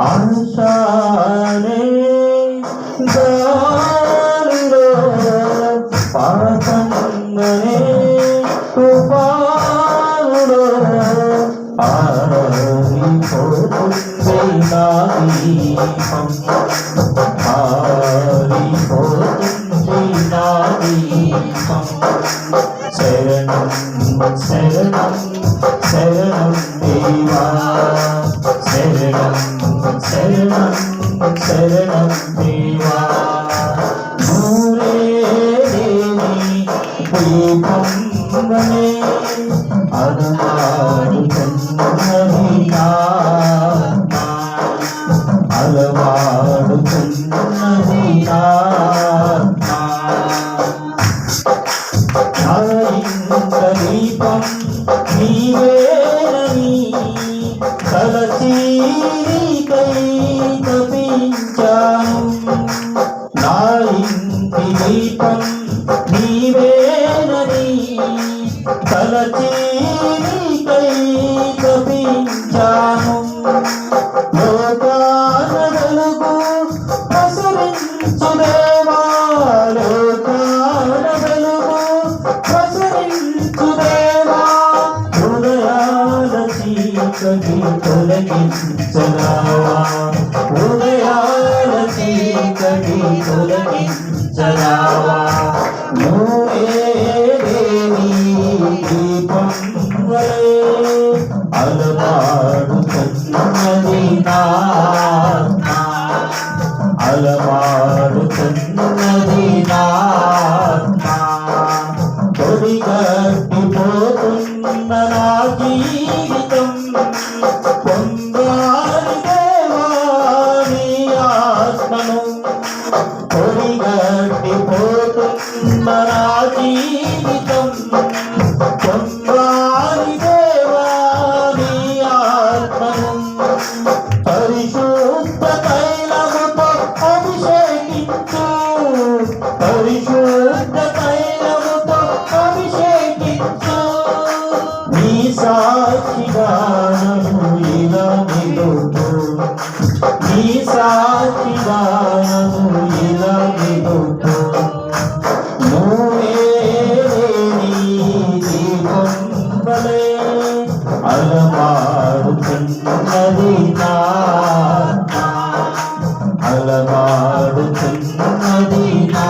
ఆశానే గాలిలో పాతంగనే తుఫానులో ఆరిపోతుంది నా దీపం, ఆరిపోతుంది నా దీపం. శరణం శరణం శరణం దేవా, శరణం శరణం శరణం దేవా. దీపంగనే అలవాడుతున్నది ఆత్మ, అలవాడుతున్నది ఆత్మ. ఇంక దీపం నీవేనని తలచి నీకై తపించాను. నా ఇంటి దీపం నీవేనని తలచి నీకై తపించాను. లోకాన వెలుగు ప్రసరించు దేవా, లోకాన వెలుగు ప్రసరించు దేవా. హృదయాల చీకటి తొలగించరావా, హృదయాల చీకటి తొలగించరావా. నువ్వే దేవి దీపం వలె అలవాడుతున్నది నా ఆత్మ, అలవాడుతున్నది నా ఆత్మ. తొడిగట్టిపోతున్న నా జీవితం పొందాలి దేవా నీ ఆత్మను. తొడిగట్టిపోతున్న నా జీవితం పొందాలి దేవా నీ ఆత్మను. పరిశుద్ధ తైలముతో అభిషేకించు, పరిశుద్ధ తైలముతో అభిషేకించు. నీ సాక్షిగానము ఇలా నిలుపు, నీ సాక్షిగానము ఇలా నిలుపు. నువ్వే నీ దీపం వలె అలవాడుతున్నది నా ఆత్మ, అలవాడుతున్నది నా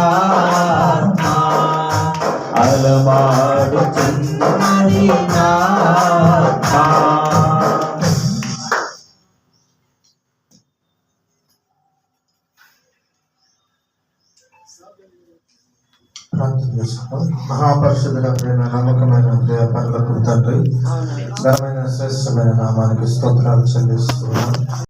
ఆత్మ, అలవాడుతున్నది నా ఆత్మ. ప్రార్థన చేసుకుందాం. మహాపరిషుద్ధుల ప్రేమ నమ్మకమైన పరలోకపు తండ్రి, ఘనమైన శ్రేష్టమైన నామానికి స్తోత్రాలు చెల్లిస్తున్నాం.